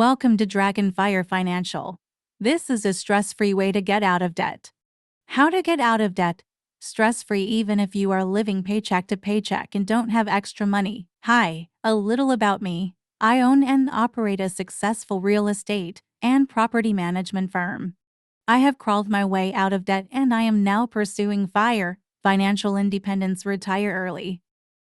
Welcome to Dragonfire Financial. This is a stress-free way to get out of debt. How to get out of debt stress-free even if you are living paycheck to paycheck and don't have extra money. Hi, a little about me. I own and operate a successful real estate and property management firm. I have crawled my way out of debt and I am now pursuing financial independence, retire early.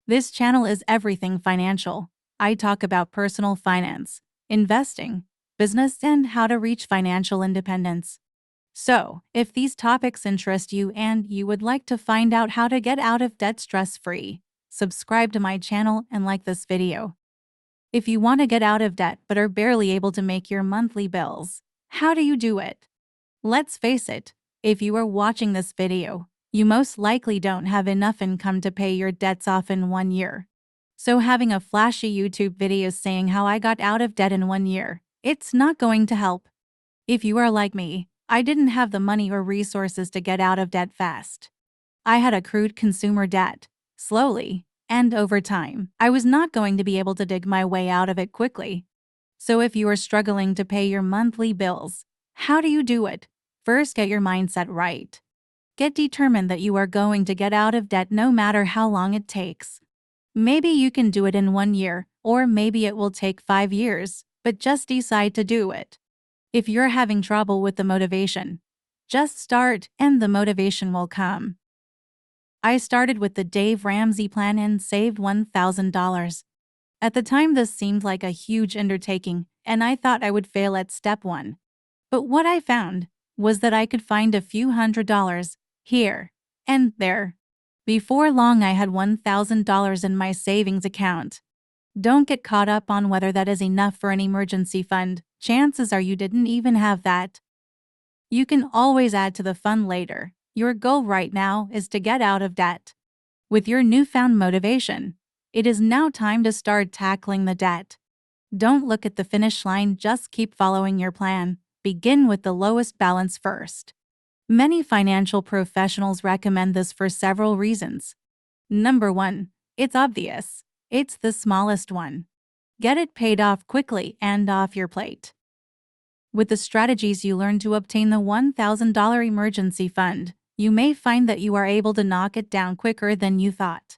This channel is everything financial. I talk about personal finance, investing, business, and how to reach financial independence. So, if these topics interest you and you would like to find out how to get out of debt stress-free, subscribe to my channel and like this video. If you want to get out of debt but are barely able to make your monthly bills, how do you do it? Let's face it, if you are watching this video, you most likely don't have enough income to pay your debts off in 1 year. So having a flashy YouTube video saying how I got out of debt in 1 year, it's not going to help. If you are like me, I didn't have the money or resources to get out of debt fast. I had accrued consumer debt, slowly, and over time. I was not going to be able to dig my way out of it quickly. So if you are struggling to pay your monthly bills, how do you do it? First, get your mindset right. Get determined that you are going to get out of debt no matter how long it takes. Maybe you can do it in 1 year, or maybe it will take 5 years, but just decide to do it. If you're having trouble with the motivation, just start and the motivation will come. I started with the Dave Ramsey plan and saved $1,000. At the time, this seemed like a huge undertaking, and I thought I would fail at step 1. But what I found was that I could find a few $100s here and there. Before long, I had $1,000 in my savings account. Don't get caught up on whether that is enough for an emergency fund. Chances are you didn't even have that. You can always add to the fund later. Your goal right now is to get out of debt. With your newfound motivation, it is now time to start tackling the debt. Don't look at the finish line, just keep following your plan. Begin with the lowest balance first. Many financial professionals recommend this for several reasons. Number 1, it's obvious. It's the smallest one. Get it paid off quickly and off your plate. With the strategies you learn to obtain the $1,000 emergency fund, you may find that you are able to knock it down quicker than you thought.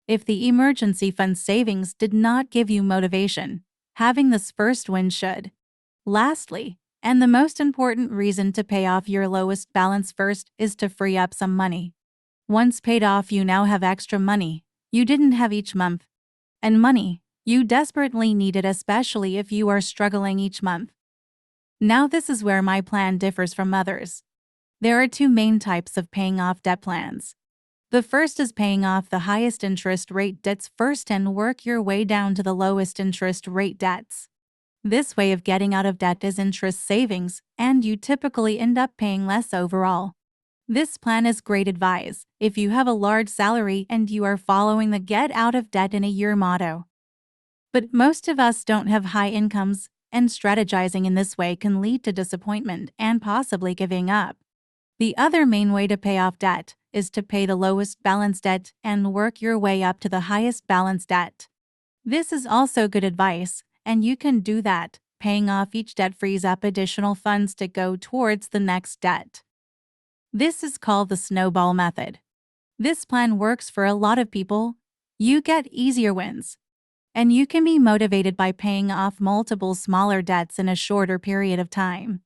If the emergency fund savings did not give you motivation, having this first win should. Lastly, and the most important reason to pay off your lowest balance first is to free up some money. Once paid off, you now have extra money you didn't have each month. And money you desperately needed, especially if you are struggling each month. Now this is where my plan differs from others. There are 2 main types of paying off debt plans. The first is paying off the highest interest rate debts first and work your way down to the lowest interest rate debts. This way of getting out of debt is interest savings, and you typically end up paying less overall. This plan is great advice if you have a large salary and you are following the Get Out of Debt in a Year motto. But most of us don't have high incomes, and strategizing in this way can lead to disappointment and possibly giving up. The other main way to pay off debt is to pay the lowest balance debt and work your way up to the highest balance debt. This is also good advice, and you can do that. Paying off each debt frees up additional funds to go towards the next debt. This is called the snowball method. This plan works for a lot of people. You get easier wins, and you can be motivated by paying off multiple smaller debts in a shorter period of time.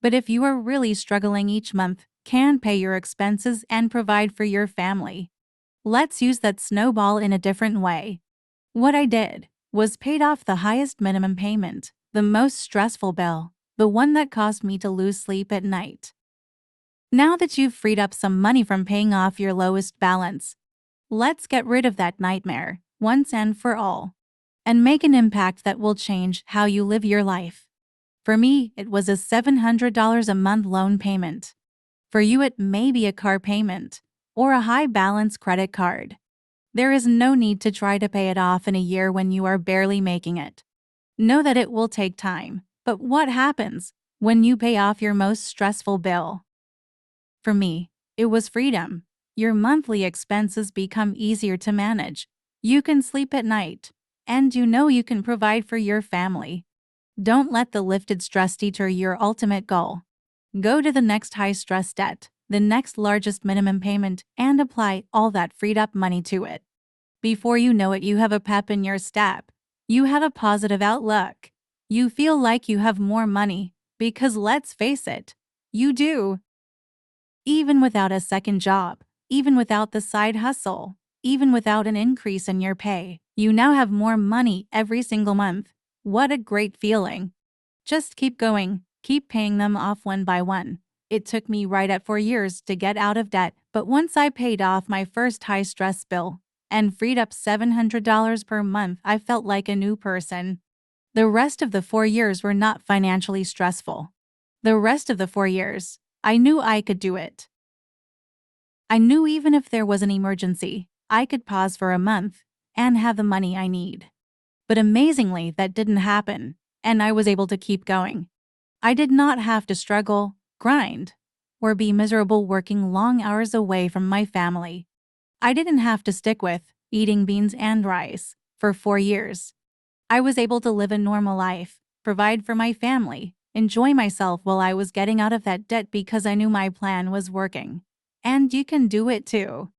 But if you are really struggling each month, can pay your expenses and provide for your family. Let's use that snowball in a different way. What I did was paid off the highest minimum payment, the most stressful bill, the one that caused me to lose sleep at night. Now that you've freed up some money from paying off your lowest balance, let's get rid of that nightmare once and for all, and make an impact that will change how you live your life. For me, it was a $700 a month loan payment. For you, it may be a car payment or a high balance credit card. There is no need to try to pay it off in a year when you are barely making it. Know that it will take time, but what happens when you pay off your most stressful bill? For me, it was freedom. Your monthly expenses become easier to manage. You can sleep at night, and you know you can provide for your family. Don't let the lifted stress deter your ultimate goal. Go to the next high-stress debt, the next largest minimum payment, and apply all that freed up money to it. Before you know it, you have a pep in your step. You have a positive outlook. You feel like you have more money, because let's face it, you do. Even without a second job, even without the side hustle, even without an increase in your pay, you now have more money every single month. What a great feeling. Just keep going, keep paying them off one by one. It took me right at 4 years to get out of debt, but once I paid off my first high-stress bill and freed up $700 per month, I felt like a new person. The rest of the 4 years were not financially stressful. The rest of the 4 years, I knew I could do it. I knew even if there was an emergency, I could pause for a month and have the money I need. But amazingly, that didn't happen, and I was able to keep going. I did not have to struggle, grind, or be miserable working long hours away from my family. I didn't have to stick with eating beans and rice for 4 years. I was able to live a normal life, provide for my family, enjoy myself while I was getting out of that debt because I knew my plan was working. And you can do it too.